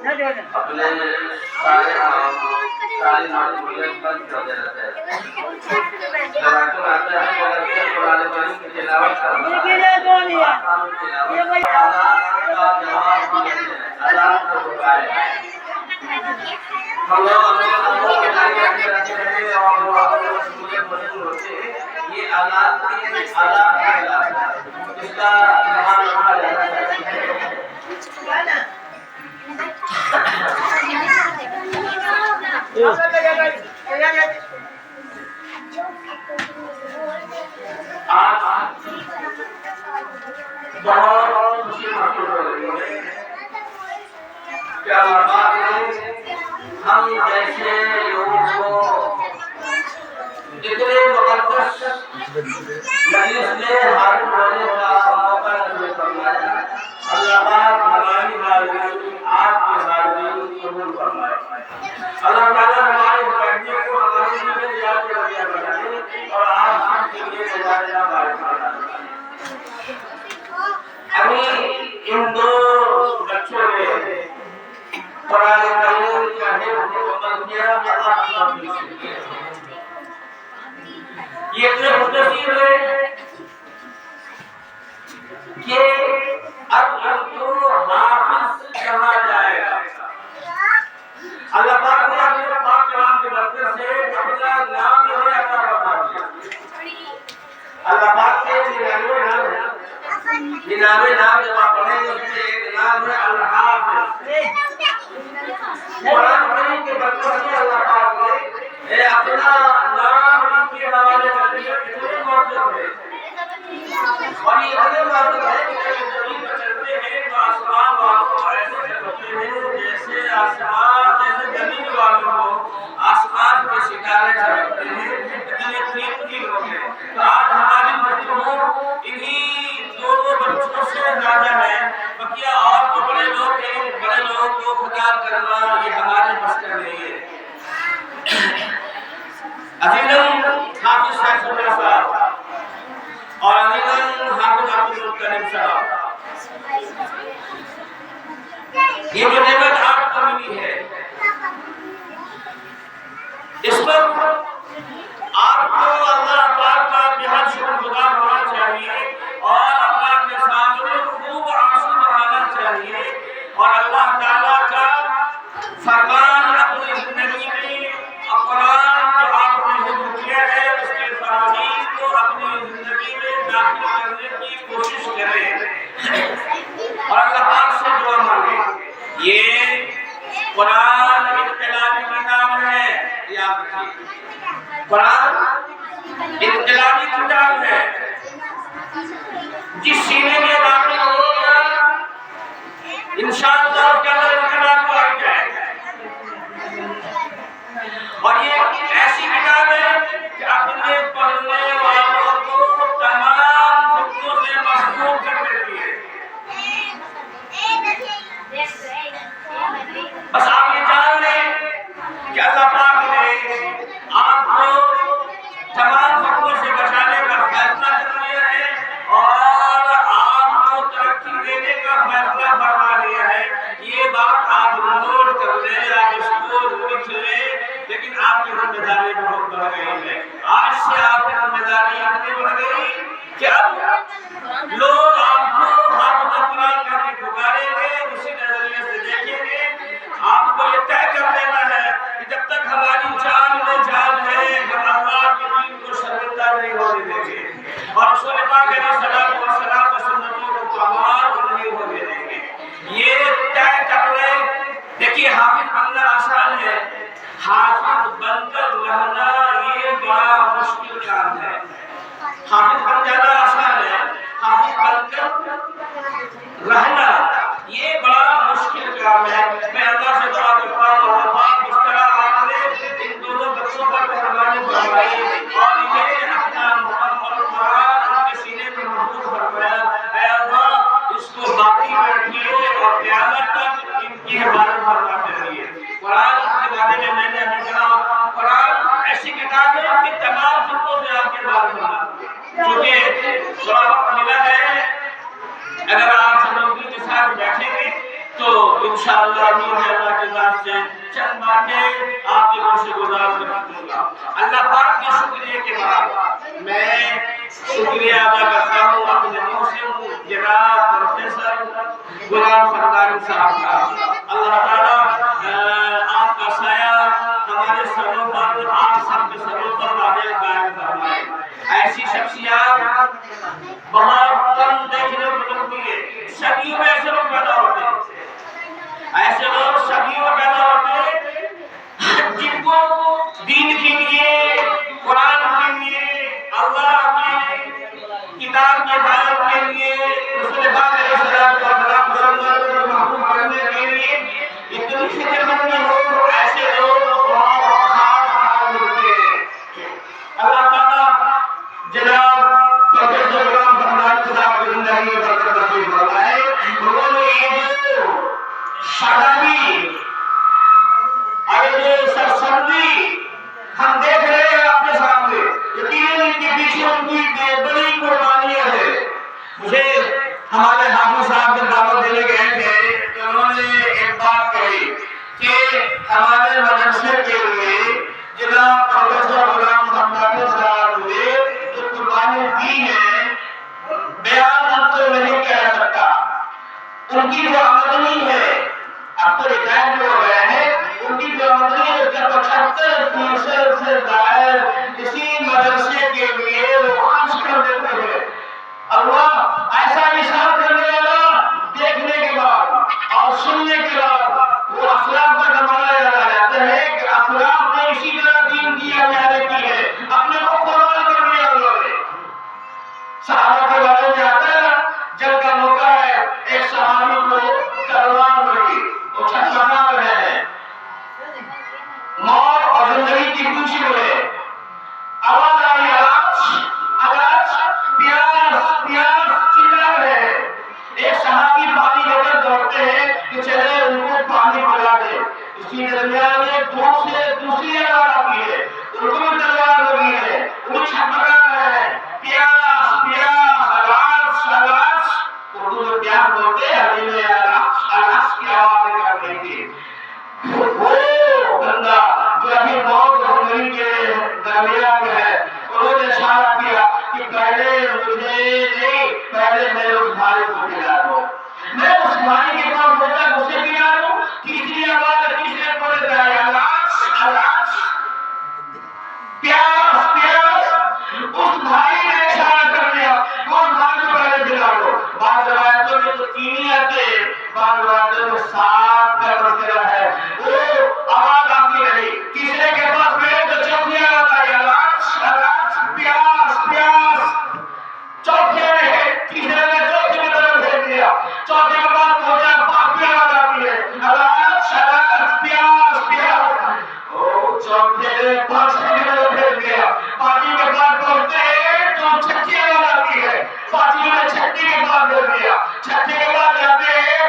اپنے سارے ساری معلومیت بند کر دیتے ہیں. جب آتا ہے تو قرآن کریم کی تلاوت کرنا ہے. آزاد کا جواب دیتے ہیں. آزاد کو بتائے. ہم لوگ اپنے رہتے ہیں اور وہ اپنے مسئولیت مشہور ہوتے ہیں. یہ آزاد کا علاج ہے. اس کا دھیان رکھا جانا چاہیے. آج بہت خوشی محسوس ہو رہی ہے کہ اللہ پاک نے ہم جیسے لوگوں کو اتنے مقدس مجلس میں حاضر ہونے کا موقع نصیب فرمایا. اللہ پاک ہماری حاضری آپ کی حاضری قبول فرمائے. اللہ تعالیٰ ہمارے بیٹھنے کو ہمارے لیے یاد کر دیا بنائے اور آپ ہم کے لیے گزارنا بارش فرمائے. ابھی ان دو بچوں نے قرآن کریم کا حفظ مکمل کیا. اللہ کی توفیق سے کیا. یہ اتنے خوش نصیب ہے کہ اب ان کو حافظ کہا جائے گا. اللہ پاک نے اپنے پاک کلام کے برکت سے اپنا نام انہیں عطا فرما دیا. اللہ پاک کے 99 نام ہیں. 99 نام جب آپ پڑھیں گے اس میں ایک نام ہے الحافظ. قرآن کریم کے برکت سے اللہ پاک نے اپنا نام ان کے حوالے کر دیا. اتنے موثر ہے اور یہ اتنے موثر ہے کہ جب زمین پر چلتے ہیں تو آسمان والوں کو ایسے چلتے ہیں جیسے آسمان جیسے زمین والوں کو آسمان کے ستارے چمکتے ہیں. اتنے قیمتی لوگ ہیں. تو آج ہماری گفتگو انہی دونوں بچوں سے زیادہ ہے. بقیہ اور تو بڑے لوگ ہیں. بڑے لوگوں کو خطاب کرنا یہ ہمارے بس کا نہیں ہے. عزیزاً حافظ شیخ اللہ صاحب اور عزیزاً حافظ عبد المطلب صاحب, یہ جو نعمت آپ کو ملی ہے اس پر آپ کو اللہ پاک کا بہت شکر گزار ہونا چاہیے اور اللہ کے سامنے خوب آنسو بہانا چاہیے اور اللہ تعالیٰ کا فرمان اپنی زندگی میں قرآن جو آپ نے حفظ کیا ہے اس کے فرامین کو اپنی زندگی میں داخل کرنے کی کوشش کریں اور اللہ پاک سے دعا مانگیں. یہ قرآن انقلابی کتاب ہے. یاد رکھیے قرآن انقلابی کتاب ہے. جس سینے میں داخل ہوگا انشاءاللہ اس کے اندر انقلاب کو آ جائے گا. اور یہ ایسی کتاب ہے کہ اپنے پڑھنے والوں کو تمام فتنوں سے محفوظ کر دیتی ہے. بس آپ یہ جان لیں کہ اللہ پاک نے آپ کو تمام فتنوں سے بچانے کا فیصلہ کر لیا ہے اور آپ کو ترقی دینے کا فیصلہ فرما لیا ہے. یہ بات آپ نوٹ کر لیں, آپ اس کو لکھ لیں. لیکن آپ کی ذمہ داری بہت بڑھ گئی ہے. آج سے آپ کی ذمہ داری اتنی بڑھ گئی کہ اب لوگ آپ کو حافظ قرآن کر کے پکاریں گے, اسی نظریے سے دیکھیں گے. آپ کو یہ طے کر لینا ہے کہ جب تک ہماری جان میں جان ہے ہم اللہ کے دین کو شرمندہ نہیں ہونے دیں گے اور رسول پاک علیہ الصلوۃ والسلام کی سنتوں کو پامال نہیں ہونے دیں گے. یہ طے کر لیں. دیکھیے حافظ بننا آسان ہے, حافظ بن کر رہنا یہ بڑا مشکل کام ہے. حافظ بن جانا آسان ہے, حافظ بن کر رہنا یہ بڑا مشکل کام ہے. میں اللہ سے دعا کرتا ہوں اللہ پاک اس طرح آپ نے ان دونوں بچوں پر مہربانی فرمائی اور انہیں اپنا مکمل قرآن ان کے سینے میں محفوظ فرمایا. اے اللہ اس کو باقی رکھیے اور قیامت تک ان کی حفاظت فرماتے رہیے. قرآن کے بارے میں میں نے ابھی کہا قرآن ایسی کتاب ہے کہ تمام فتنوں سے آپ کے بارے میں چونکہ تھوڑا وقت ملا ہے. اگر آپ سے نوکری کے ساتھ بیٹھیں گے تو انشاءاللہ اللہ کے ذات سے چند باتیں آپ کے سے گزار کروں گا۔ اللہ پاک کے شکریہ کے بعد میں شکریہ ادا کرتا ہوں اپنے محسن جناب پروفیسر غلام فردانی صاحب کا۔ اللہ تعالیٰ آپ کا سایہ ہمارے سروں پر، آپ سب کے سروں پر دائم قائم فرمائے۔ ایسی شخصیات بہت کم دیکھنے کو ملتی ہے، صدیوں میں ایسے لوگ پیدا ہوتے ہیں، ایسے لوگ صدیوں پیدا ہوتے ہیں جن کو دین کے لیے، قرآن کے لیے، اللہ کی کتاب کے حفاظت کے لیے، رسول پاک علیہ الصلوۃ والسلام کو سنت کو محفوظ کرنے کے لیے اتنی فکر مند ہو، ایسے لوگ بہت خاص ملتے ہیں۔ اللہ تعالیٰ جناب پروفیسر غلام فردانی صاحب کی زندگی میں برکت نصیب فرمائے۔ انہوں نے یہ جو شادابی اور یہ سرسبزی ہم دیکھ رہے ہیں اپنے سامنے، یقیناً ان کے پیچھے ان کی بڑی قربانیاں ہیں۔ مجھے ہمارے حافظ صاحب جب دعوت دینے گئے تھے تو انہوں نے ایک بات کہی کہ ہمارے مدرسے کے لیے جناب پروفیسر غلام فردانی صاحب نے جو قربانی دی ہے بیان تو نہیں کہہ سکتا۔ ان کی جو آمدنی ہے، اب تو ریٹائر جو ہو گئے ہیں، ان کی جو آمدنی ہے اس کا 75% سے زائد اسی مدرسے کے لیے وہ خرچ کر دیتے ہیں۔ اللہ ایسا نشان کرنے والا دیکھنے کے بعد اور سننے کے بعد وہ اخلاق کا زمانہ یاد آ جاتا ہے کہ اخلاق نے اسی طرح دین کی اجازت کی ہے، اپنے کو قربان کر دیا اللہ نے۔ صحابہ کے بارے میں آتا ہے نا، جب کا موقع ہے ایک صحابی کو تلوار ملی، وہ چھٹپٹا رہے ہیں، موت اور زندگی کی پوچھ میں آواز آئی، آواز پیاس پیاس چلا رہے ہیں۔ ایک صحابی پانی لے کر دوڑتے ہیں کہ چلے ان کو پانی پلا دے۔ اسی درمیان میں دوسری آواز آتی ہے، ان کو بھی تلوار لگی ہے، وہ چھٹپٹا رہے ہیں، پیاس پیاس آواز آواز، اردو میں پیاس بولتے ہیں، عربی میں آواز کی آواز نکال رہی تھی۔ وہ بندہ جو ابھی موت اور زندگی کے درمیان میں ہے، انہوں نے اشارہ کیا کہ پہلے مجھے نہیں، پہلے میں اس بھائی کو پلا دوں، میں اس بھائی کے پاس ہوتا اسے پلا دوں۔ تیسری آواز تیسرے پڑے جائے، آواز آواز پیاس پیاس، اس بھائی نے اشارہ کر دیا اس بھائی کو پہلے پلا دو۔ بعض روایتوں میں تو تین آتے، بعض روایتوں میں 7 کا تذکرہ ہے۔ وہ آواز آتی رہی، تیسرے کے پاس گئے تو چوتھی آواز آئی، آواز آواز پیاس پیاس۔ چوتھے میں تیسرے میں چوتھے کی طرف بھیج دیا، چوتھے کے بعد پہنچا، پانچویں آواز آتی ہے، آواز آواز پیاس پیاس۔ چوتھے نے پانچویں کی طرف بھیج دیا، پانچویں کے بعد پہنچتے ہیں تو چھٹی آواز آتی ہے، پانچویں نے چھٹی کے بعد بھیج دیا، چھٹی کے بعد جاتے ہیں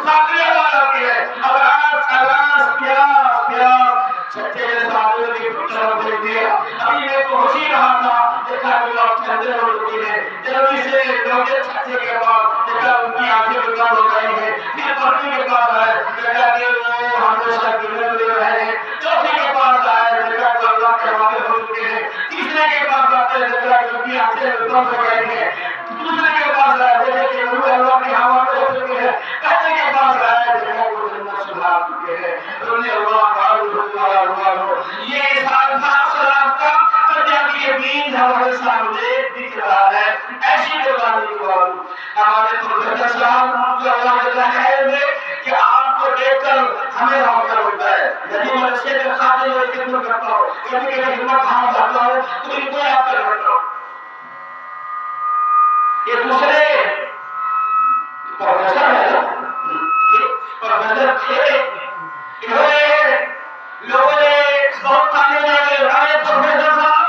ساتویں آواز آتی ہے، آواز آواز پیاس پیاس۔ چھٹے نے ساتویں کی طرف بھیج دیا۔ ابھی میں پہنچ ہی رہا تھا، دیکھا کہ لوگ ٹھنڈے ہو چکے ہیں، جلدی سے لوگ چھٹے کے بعد دیکھا ان کی آنکھیں بھی بند ہو گئی ہیں، پھر پانچویں کے پاس آئے، دیکھا کہ وہ ہمیشہ گرے ہوئے رہے ہیں، چوتھے کے پاس آئے، دیکھا کہ اللہ کے حوالے ہو چکے ہیں، تیسرے کے پاس آتے ہیں، دیکھا کہ ان کی آنکھیں بھی بند ہو گئی ہیں، دوسرے کے پاس آئے، دیکھا کہ وہ اللہ کے حوالے ہو چکے ہیں، پہلے کے پاس آئے، دیکھا کہ وہ جنت سدھار چکے ہیں۔ رضی اللہ عنہ، یہ سلام کا تجربہ یقین ہمارے سامنے دکھ رہا ہے۔ ایسی قربانی کو ہمارے پروفیسر صاحب جو اللہ کے خیر میں کہ آپ کو دیکھ کر ہمیں حوصلہ ہوتا ہے، یعنی مدرسے کے خاطر میں خدمت کرتا ہوں، کبھی کبھی خدمت ہاں جاتا ہوں تو ان کو یاد کر رکھتا ہوں۔ یہ دوسرے پروفیسر ہے، پروفیسر تھے، انہوں نے لوگوں نے بہت تانے لگے، ارے پروفیسر صاحب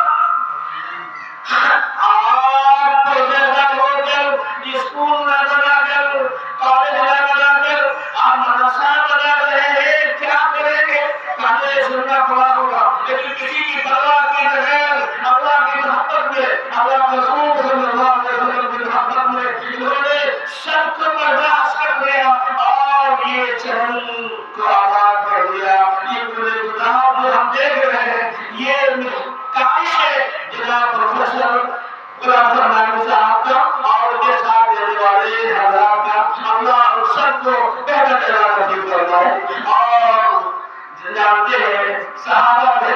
آپ پروفیسر ہو کر اسکول میں بنا کر کالج میں بنا کر آپ مدرسہ بنا رہے ہیں، کیا کریں گے؟ کہتے سننا پڑا ہوگا، لیکن کسی کی پرواہ کے بغیر اللہ کی محبت میں، اللہ کے رسول صلی اللہ علیہ وسلم کی محبت میں انہوں نے سب کو برداشت کر لیا اور یہ چہل کو آزاد کر دیا. یہ پورے گزار جو ہم دیکھ رہے ہیں یہ کاش ہے جناب پروفیسر غلام فرمانی صاحب کا اور کے ساتھ دینے والے حضرات کا. اللہ سب کو بہتر اجر نصیب فرمائے. اور جانتے ہیں صحابہ نے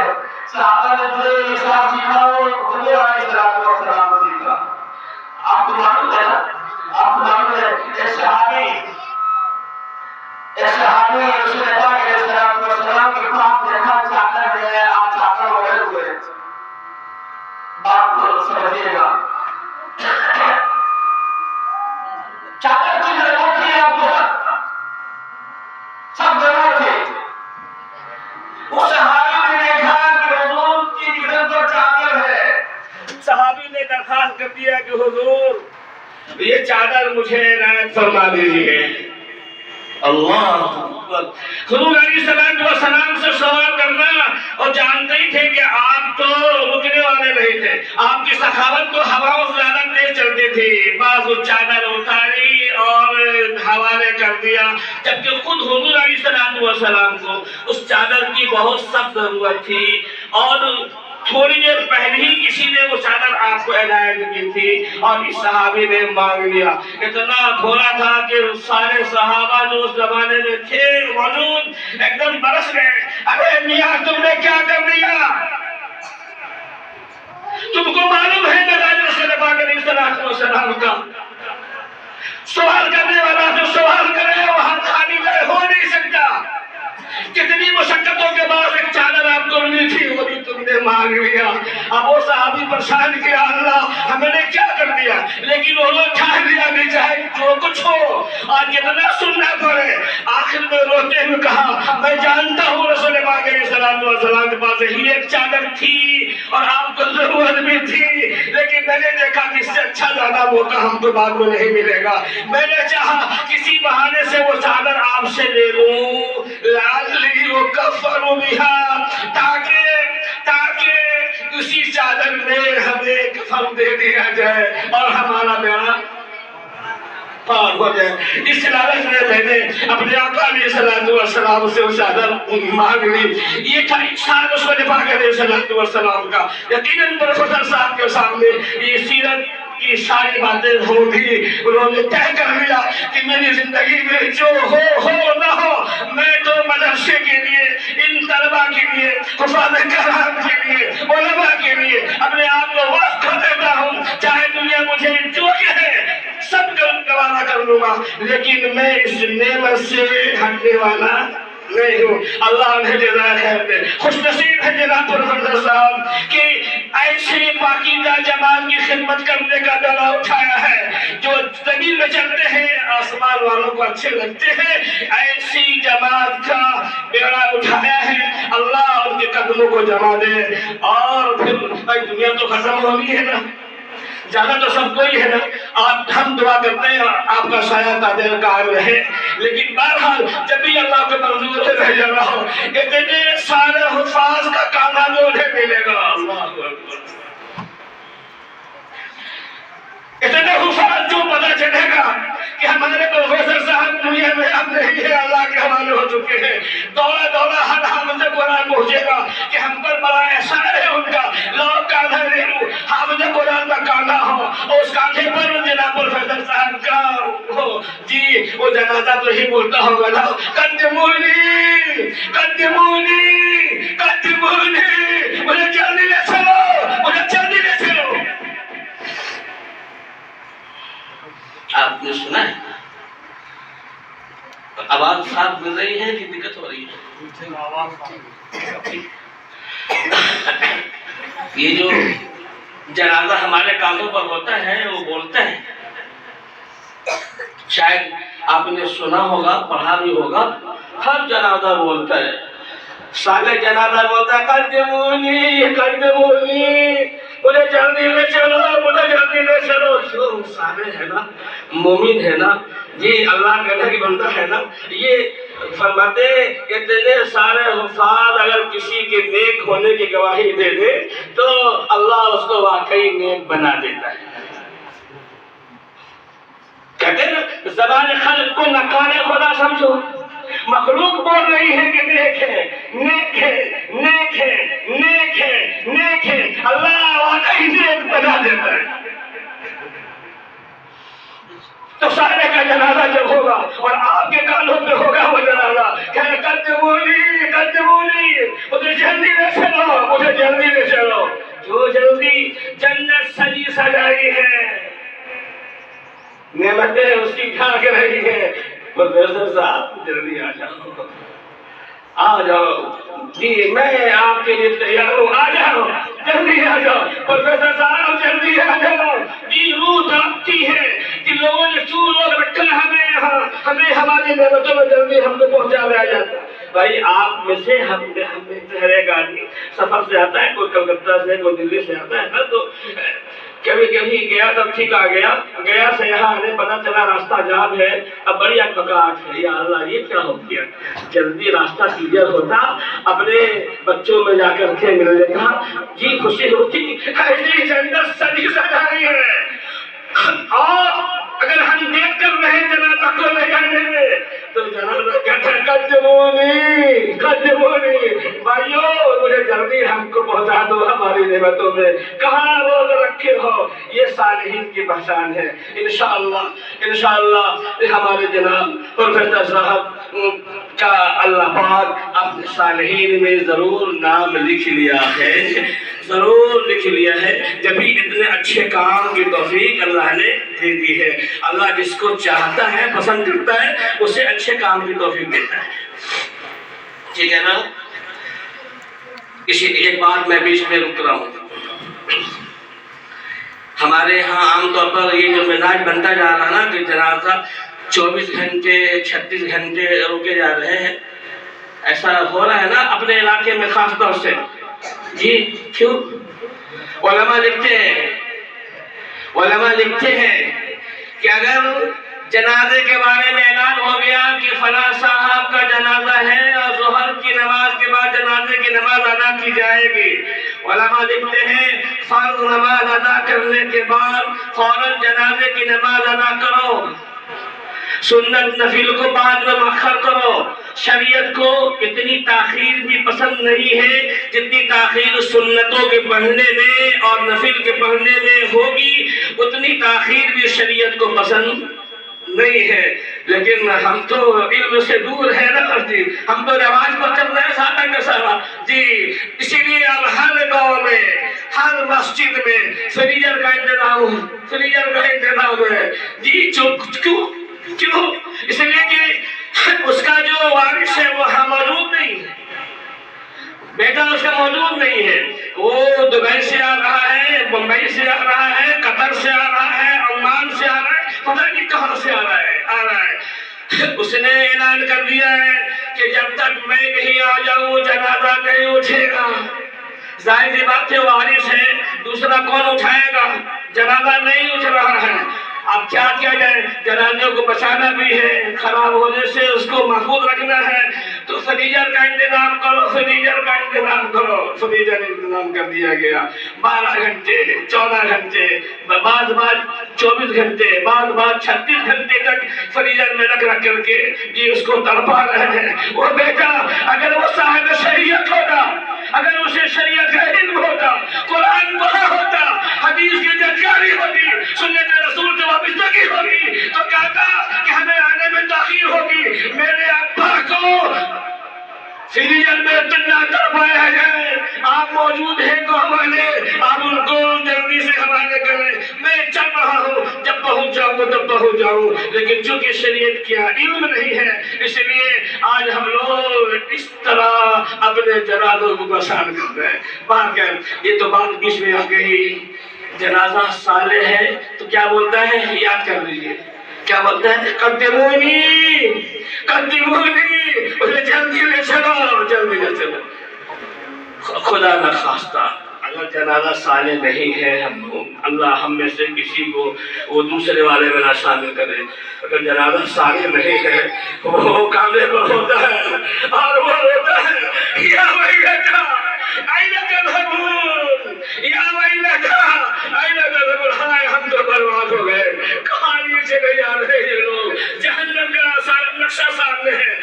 جو اسلام سیکھا وہ نبی علیہ السلام سیکھا. آپ کو معلوم ہے نا, آپ کو معلوم ہے ایک صحابی رسول پاک علیہ السلام کے پاس دیکھا چادر ہے, آپ چادر اوڑے ہوئے. آپ کو سمجھیے گا چادر کی ضرورت تھی, آپ کو سب ضرورت تھی. اس صحابی نے دیکھا کہ حضور کی گردن پر چادر ہے. صحابی نے درخواست کر دیا کہ حضور یہ چادر مجھے عنایت فرما دیجیے. اللہ حضور علیہ السلام سے سوال کرنا, اور جانتے ہی تھے کہ آپ تو رکنے والے نہیں تھے. آپ کی سخاوت تو ہواؤں سے زیادہ تیز چلتی تھی. بعض وہ چادر اتاری اور حوالے کر دیا, جبکہ خود حضور علیہ السلام کو اس چادر کی بہت سخت ضرورت تھی. اور تھوڑی دیر پہلے ہی کسی نے وہ چادر آپ کو عنایت کی تھی اور اس صحابی نے مانگ لیا. اتنا گھوڑا تھا کہ سارے صحابہ جو اس زمانے میں تھے موجود ایک دم برس گئے. ارے میاں تم نے کیا کر دیا؟ تم کو معلوم ہے نبی رسول پاک علیہ السلام کا سوال کرنے والا جو سوال کرے وہ ہاتھ خالی میں ہو نہیں سکتا. کتنی مشقتوں کے بعد ایک چادر آپ کو ملی تھی, وہ بھی تم نے مانگ لیا. اب وہ صحابی پریشان کیا, اللہ ہم نے کیا کر دیا؟ لیکن وہ لوگ چاہ لیا نہیں, چاہے جو کچھ ہو اور کتنا سننا پڑے. آخر میں روتے ہوئے کہا میں جانتا ہوں رسول پاک علیہ السلام کے پاس ہی ایک چادر تھی اور آپ کو ضرورت بھی تھی, لیکن میں نے دیکھا کہ اس سے اچھا زیادہ موقع ہم کو بعد میں نہیں ملے گا. میں نے چاہا کسی بہانے سے وہ چادر آپ سے لے لوں, لعلی اکفن بہا, تاکہ اسی چادر میں ہمیں کفن دے دیا جائے اور ہمارا بیڑا پار ہو جائے. اس لالچ میں میں نے اپنے آقا علیہ السلام سے وہ چادر مانگ لی. یہ تھا انسان رسول پاک علیہ السلام کا. یقیناً پروفیسر صاحب کے سامنے یہ سیرت کی ساری باتیں ہوگی. انہوں نے طے کر لیا کہ میری زندگی میں جو ہو نہ ہو, میں تو مدرسے کے لیے, ان طلبہ کے لیے, حفاظ کرام کے لیے, علماء کے لیے اپنے آپ کو وقف کر دیتا ہوں. چاہے دنیا مجھے جو کہے سب گوارا کر لوں گا, لیکن میں اس نعمت سے ہٹنے والا نہیں ہوں. اللہ انہیں جزائے خیر دے. خوش نصیب ہے جناب پروفیسر صاحب کہ ایسے پاکیزہ جماعت کی خدمت کرنے کا بیڑا اٹھایا ہے. جو زمین میں چلتے ہیں آسمان والوں کو اچھے لگتے ہیں, ایسی جماعت کا بیڑا اٹھایا ہے. اللہ ان کے قدموں کو جما دے. اور پھر دنیا تو ختم ہونی ہے نا, جانا تو سب کو ہی ہے نا. آپ ہم دعا کرتے ہیں آپ کا سایہ قادر قائم رہے, لیکن بہرحال جب بھی اللہ کو منظور ہے رہ جانا ہو, اتنے سارے حفاظ کا کانا جو انہیں ملے گا. اللہ اکبر. اتنے حفاظ جو پتہ چلے گا کہ ہمارے پروفیسر صاحب دنیا میں اب نہیں ہے, اللہ کے حوالے ہو چکے ہیں. دوڑا ہر حافظ قرآن پہنچے گا کہ ہم پر بڑا احسان ہے ان کا. لوگ کاندھا لے لوں, حافظ قرآن کا کاندھا ہو, اور اس کاندھے پر جناب پروفیسر صاحب کا ہو. جی وہ جنازہ تو ہی بولتا ہوگا نا, قدمونی قدمونی قدمونی, مجھے جلدی لے چلو, مجھے جلدی لے چلو. آپ نے سنا ہے آواز صاف مل رہی ہے کہ دقت ہو رہی ہے؟ یہ جو جنازہ ہمارے کانوں پر ہوتا ہے وہ بولتے ہیں, شاید آپ نے سنا ہوگا, پڑھا بھی ہوگا. ہر جنازہ بولتا ہے, سارے جنازہ بولتا ہے قدمونی قدمونی, مجھے جلدی لے چلو, مجھے جلدی لے چلو. جو سارے ہے نا, مومن ہے نا, یہ اللہ کا گھر بندہ ہے نا, یہ فرماتے اتنے سارے حفاظ اگر کسی کے نیک ہونے کی گواہی دے دے تو اللہ اس کو واقعی نیک بنا دیتا ہے. کہتے ہیں زبان خلق کو نکارے خدا سمجھو, مخلوق بول رہی ہے کہ نیک ہے، نیک ہے، نیک ہے، نیک ہے، نیک ہے، اللہ واقعی نیک بنا دیتا ہے۔ تو سارے کا جنازہ جب ہوگا اور آپ کے کانوں پہ ہوگا وہ جنازہ، کہ قدمونی قدمونی، مجھے جلدی لے چلو، مجھے جلدی لے چلو۔ جو جلدی جنت سجی سجائی ہے، نعمتیں اس کی ڈھانک رہی ہے، پروفیسر صاحب جلدی آ جاؤ، آ جاؤ جی، میں آپ کے لیے تیار ہوں، آ جاؤ جلدی آ جاؤ پروفیسر صاحب، جلدی آ جاؤ جی۔ روح تڑپتی ہے کہ لوگوں نے چور اور رکھا ہمیں یہاں، ہمیں ہماری نعمتوں میں جلدی ہم کو پہنچا دیا جاتا۔ بھائی آپ میں سے ہم ہر ایک آدمی سفر سے آتا ہے، کوئی کلکتہ سے، کوئی دلی سے آتا ہے نا، تو کبھی کبھی گیا تب ٹھیک آ گیا، گیا سے یہاں آنے پتا چلا راستہ جام ہے، اب بڑی اکبکاہٹ ہے، یا اللہ یہ کیا ہو گیا، جلدی راستہ کلیئر ہوتا، اپنے بچوں میں جا کر کے مل لیتا جی، خوشی ہوتی۔ ایسی جنت سجی سجائی ہے، اور اگر ہم دیکھ کر رہے جنازہ کو لے جانے میں تو جنازہ کہتے ہیں قدمونی قدمونی، بھائیو مجھے جلدی ہم کو پہنچا دو ہماری نعمتوں میں، کہاں روز رکھے ہو۔ یہ صالحین کی پہچان ہے۔ انشاءاللہ انشاءاللہ ہمارے جناب پروفیسر صاحب کا اللہ پاک اپنے صالحین میں ضرور نام لکھ لیا ہے، ضرور لکھ لیا ہے، جبھی اتنے اچھے کام کی توفیق اللہ نے دے دی ہے۔ اللہ جس کو چاہتا ہے، پسند کرتا ہے، اسے اچھے کام کی توفیق دیتا ہے، ٹھیک ہے نا۔ ایک بات میں بیچ میں رک رہا ہوں، ہمارے ہاں عام طور پر یہ جو مزاج بنتا جا رہا نا کہ جنازہ 24 گھنٹے 36 گھنٹے روکے جا رہے ہیں، ایسا ہو رہا ہے نا اپنے علاقے میں خاص طور سے جی، کیوں؟ علماء لکھتے ہیں کہ اگر جنازے کے بارے میں اعلان ہو گیا کہ فلاں صاحب کا جنازہ ہے اور ظہر کی نماز کے بعد جنازے کی نماز ادا کی جائے گی، علماء لکھتے ہیں فرض نماز ادا کرنے کے بعد فوراً جنازے کی نماز ادا کرو، سنت نفل کو بعد میں مؤخر کرو۔ شریعت کو اتنی تاخیر بھی پسند نہیں ہے جتنی تاخیر سنتوں کے پڑھنے میں اور نفل کے پڑھنے میں ہوگی، اتنی تاخیر بھی شریعت کو پسند نہیں ہے۔ لیکن ہم تو علم سے دور ہے نا جی، ہم تو رواج پر چل رہے ہیں سادہ کا سارا جی، اسی لیے اب ہر گاؤں میں ہر مسجد میں فریجر کا انتظام ہے جی۔ کیوں؟ اس لیے کہ اس کا جو وارث ہے وہ موجود نہیں ہے، بیٹا اس کا موجود نہیں ہے، وہ دبئی سے آ رہا ہے، بمبئی سے آ رہا ہے، قطر سے آ رہا ہے، عمان سے آ رہا ہے، پتہ نہیں کہاں سے آ رہا ہے۔ اس نے اعلان کر دیا ہے کہ جب تک میں نہیں آ جاؤں جنازہ نہیں اٹھے گا۔ ظاہر سی بات ہے وارث ہے، دوسرا کون اٹھائے گا؟ جنازہ نہیں اٹھ رہا ہے، اب کیا کیا جائے؟ جنازے کو بچانا بھی ہے، خراب ہونے سے اس کو محفوظ رکھنا ہے، تو فریجر کا انتظام کرو، فریجر کا انتظام کرو۔ فریجر انتظام کر دیا گیا، 12 گھنٹے 14 گھنٹے، بعض 24 گھنٹے، بعض 36 گھنٹے تک فریجر میں رکھ کر کے یہ اس کو تڑپا رہے ہیں۔ وہ بیٹا اگر وہ صاحب شریعت ہوتا، اگر اسے شریعت کا علم ہوتا، قرآن پڑھا ہوتا، حدیث کی جانکاری ہوتی، سنت رسول سے وابستگی ہوتی، تو کہتا کہ ہمیں آنے میں تاخیر ہوگی، میرے ابا کو فریجر میں اتنا تڑپایا جائے، آپ موجود ہیں گاؤں والے، آپ ان کو جلدی سے حوالے کریں، میں چل رہا ہوں، جب پہنچ جاؤں گا تب پہنچ جاؤں۔ لیکن چونکہ شریعت کیا علم نہیں ہے، اس لیے آج ہم لوگ اس طرح اپنے جنازوں کو پریشان کر رہے ہیں۔ بات کر یہ تو بات بیچ میں آ گئی، جنازہ صالح ہے تو کیا بولتا ہے؟ یاد کر لیجیے کیا بولتا ہے؟ قدمونی قدمونی، اسے جلدی لے چلو، جلدی لے چلو۔ خدا نخواستہ اگر جنازہ صالح نہیں ہے، اللہ ہم میں سے کسی کو وہ دوسرے والے میں نہ شامل کرے، اگر جنازہ صالح نہیں ہے، وہ کاندھے پر ہوتا ہے اور وہ روتا ہے، یا ویلتا اینَ تذهبون، یا ویلتا اینَ تذهبون، ہائے ہم تو برباد ہو گئے، کہاں یہ چلے جا رہے ہیں یہ لوگ؟ جہنم کا نقشہ سامنے ہے،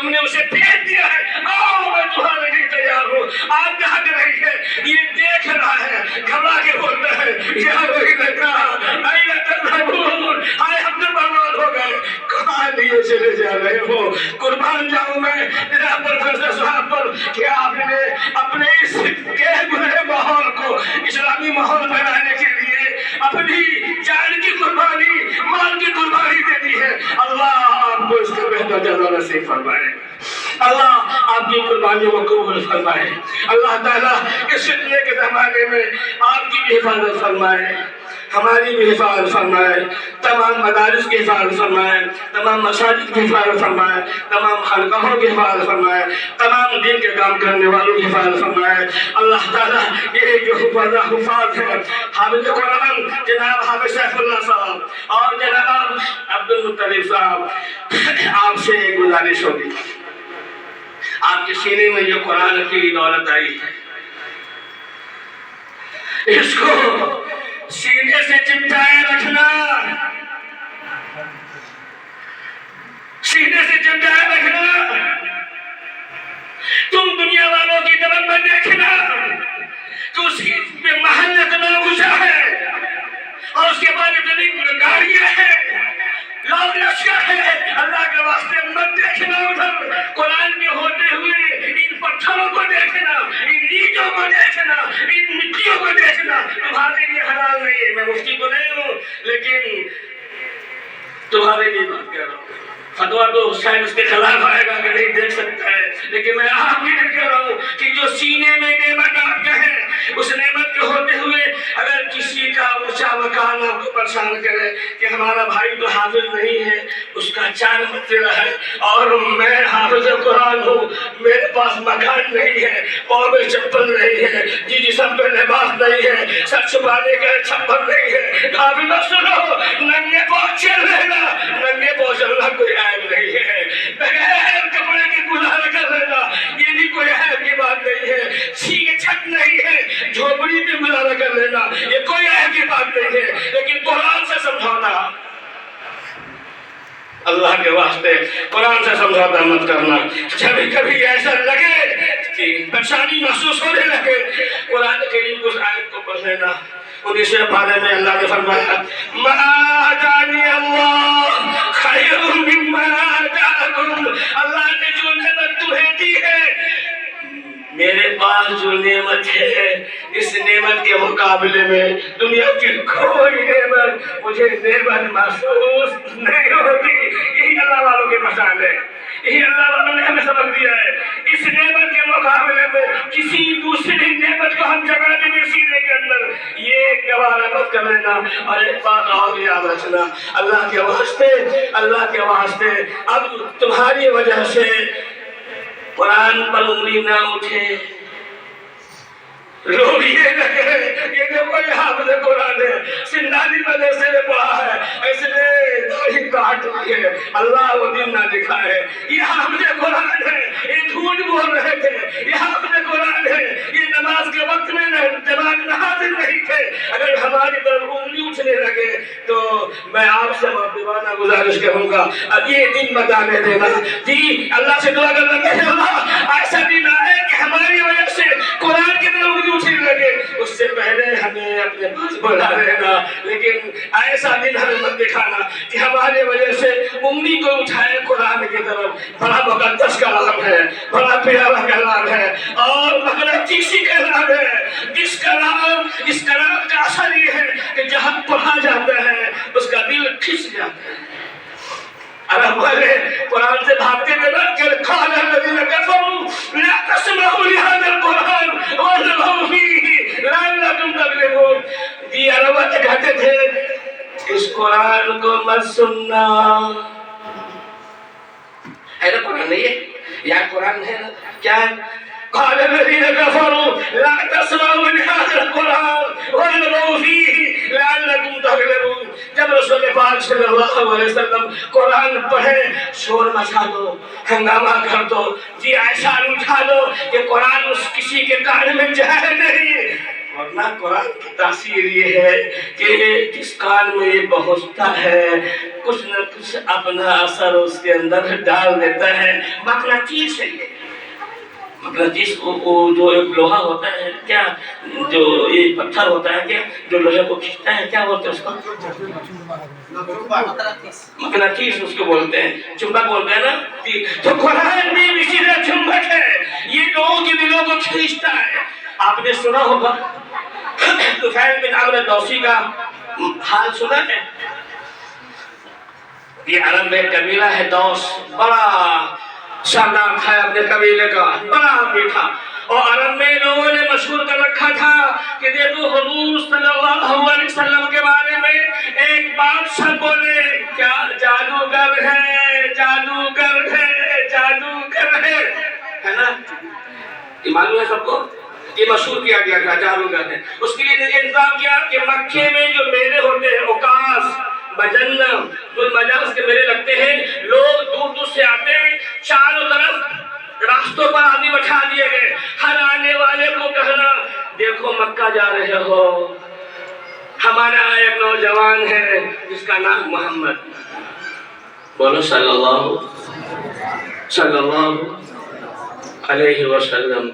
تم نے اسے پھینک دیا ہے، آؤ میں تمہارے لیے تیار ہوں۔ آپ کہاں کے رہی ہے، یہ دیکھ رہا ہے، گھبرا کے بولتا ہے یا وہی لگا اے تذهبون، ہائے ہم تو برباد ہو گئے، کہاں لیے چلے جا رہے ہو؟ قربان جاؤں میں جناب پروفیسر صاحب پر کہ آپ نے اپنے اس غیر گزرے ماحول کو اسلامی ماحول بنانے کے لیے اپنی جان کی قربانی، مال کی قربانی دے دی ہے۔ اللہ آپ کو اس کا بہتر جزا نصیب فرمائے، اللہ آپ کی قربانیوں کو قبول فرمائے، اللہ تعالیٰ اس فتنے کے زمانے میں آپ کی بھی حفاظت فرمائے، ہماری بھی حفاظت فرمائے، تمام مدارس کی حفاظت فرمائے، تمام مساجد کی حفاظت فرمائے، تمام خانقاہوں کی حفاظت فرمائے، تمام دین کے کام کرنے والوں کی حفاظت فرمائے۔ اللہ تعالیٰ یہ جو حفاظ ہے، حافظ قرآن جناب حافظ سیف اللہ صاحب اور جناب عبد المطلب صاحب، آپ سے ایک گزارش ہوگی، آپ کے سینے میں جو قرآن کی دولت آئی ہے، اس کو سینے سے چمٹائے رکھنا، سینے سے چمٹائے رکھنا، تم دنیا والوں کی طرف میں دیکھنا تو اس کی محل اتنا اونچا ہے اور اس کے بعد اتنی گاڑیاں ہیں، لوگ لشکر ہے، اللہ کے واسطے مت دیکھنا ادھر، قرآن کے ہوتے ہوئے ان پتھروں کو دیکھنا، ان اینٹوں کو دیکھنا، ان مٹیوں کو دیکھنا، تمہارے لیے حلال نہیں ہے۔ میں مفتی تو نہیں ہوں لیکن تمہارے لیے بات کہہ رہا ہوں، فتویٰ تو شاید اس کے خلاف آئے گا کہ نہیں دیکھ سکتا ہے، لیکن میں آپ کے لیے کہہ رہا ہوں کہ جو سینے میں نعمت آپ کا ہے، اس نعمت کے ہوتے ہوئے اگر کسی کا اونچا مکان آپ کو پریشان کرے کہ ہمارا بھائی تو حافظ نہیں ہے، اس کا چار مسئلہ ہے اور میں حافظ قرآن ہوں، میرے پاس مکان نہیں ہے، پاؤں میں چپل نہیں ہے، جی جسم پہ لباس نہیں ہے، سر چھپانے کا چھپر نہیں ہے، حافظ سنو، ننگے پاؤں چل رہنا، ننگے پاؤں چلنا کوئی عیب نہیں ہے، بغیر کپڑے کے گزارا کر لینا یہ بھی کوئی عیب کی بات نہیں ہے، سینے چھت نہیں ہے، جھوپڑی میں گزارا کر لینا یہ کوئی عیب کی بات نہیں ہے، لیکن قرآن سے سمجھوتا، اللہ کے واسطے قرآن سے سمجھوتا مت کرنا۔ جب کبھی ایسا لگے کہ پریشانی محسوس ہونے لگے، قرآن کریم کی اس آیت کو پڑھ لینا۔ 19 پارے میں اللہ نے فرمایا ما آتانی اللہ خیر مما آتاکم، اللہ نے جو نعمت تمہیں دی ہے، میرے پاس جو نعمت ہے، اس نعمت کے مقابلے میں دنیا کی کوئی نعمت مجھے نعمت محسوس نہیں ہوتی۔ یہی اللہ والوں کے مسائل ہے، یہی اللہ والوں نے ہمیں سبق دیا ہے۔ اس نعمت کے مقابلے میں کسی دوسری نعمت کو ہم جگہ دیں گے سینے کے اندر، یہ گوارا مت کر لینا۔ اور ایک بات اور یاد رکھنا، اللہ کے واسطے، اللہ کے واسطے اب تمہاری وجہ سے قرآن پر انگلی نہ اٹھے، لوگ یہ لگے یہ دیکھو یہ حافظ قرآن ہے، سندانی مدرسے میں پڑھا ہے، اس نے داڑھی کاٹ لی ہے، اللہ وہ دن نہ دکھائے، یہ حافظ قرآن ہے، یہ جھوٹ بول رہے تھے، یہ حافظ قرآن ہے، یہ نماز کے وقت میں جماعت میں حاضر نہیں تھے، اگر ہماری طرف انگلی اٹھنے لگے تو میں آپ سے مؤدبانہ گزارش کروں گا اب یہ دن مت آنے دینا۔ جی اللہ سے دعا کرنا کہ اللہ ایسا دن آئے کہ ہماری وجہ سے قرآن کی طرف انگلی اٹھنے لگے، اس سے پہلے ہمیں اپنے پاس بلا لینا، لیکن ایسا دن ہمیں مت دکھانا کہ ہماری وجہ سے انگلی کو اٹھائے قرآن کی طرف۔ بڑا مقدس کلام ہے، بڑا پیارا کلام ہے اور مقدسی کلام ہے، اس کلام کا اثر یہ ہے کہ جہاں پڑھا جاتا ہے اس کا دل کھس جاتا ہے۔ عرب والے قرآن سے بھاگتے تھے نا کہ قال الذين كفروا لا تسمعوا لهذا القرآن والغوا فيه لعلكم تغلبون۔ یہ عرب والے کہتے تھے اس قرآن کو مت سننا، ہے نا قرآن نہیں ہے یا قرآن ہے نا کیا ہے؟ قال الذين كفروا لا تسمعوا لهذا القرآن والغوا فيه لعلكم تغلبون۔ جب رسول پاک صلی اللہ علیہ وسلم قرآن پڑھے شور مچا دو، ہنگامہ کر دو، جی ایسا اٹھا دو کہ قرآن اس کسی کے کان میں جائے نہیں، ورنہ قرآن کی تاثیر یہ ہے کہ جس کان میں یہ پہنچتا ہے کچھ نہ کچھ اپنا اثر اس کے اندر ڈال دیتا ہے. مقناطیس ہے یہ. مقناطیس وہ جو ایک لوہا ہوتا ہے کیا، جو یہ پتھر ہوتا ہے کیا، جو لوہے کو کھینچتا ہے، کیا بولتے ہیں اس کو؟ مقناطیس اس کو بولتے ہیں. چمبک بولتے ہیں نا. تو قرآن بھی اسی طرح چمبک ہے، یہ لوگوں کے دلوں کو کھینچتا ہے. آپ نے سنا ہوگا طفیل بن عمرو دوسی کا حال سنا ہے. یہ عرب میں قبیلہ ہے دوس، بڑا شاندار تھا اپنے قبیلے کا، بڑا میٹھا. اور عرب میں لوگوں نے مشہور کر رکھا تھا کہ دیکھو حضور صلی اللہ علیہ وسلم کے بارے میں ایک بادشاہ بولے کیا جادوگر ہے، جادوگر ہے، جادوگر ہے نا. یہ معلوم ہے سب کو، یہ مشہور کیا گیا تھا جادوگر ہے. اس کے لیے انتظام کیا کہ مکے میں جو میلے ہوتے ہیں اوکاس، مجنہ، المجاز کے میلے لگتے ہیں، لوگ دور دور سے آتے ہیں. چاروں طرف راستوں پر آدمی بٹھا دیے گئے. ہر آنے والے کو کہنا دیکھو مکہ جا رہے ہو، ہمارا ایک نوجوان ہے جس کا نام محمد. بولو صلی اللہ علیہ وسلم.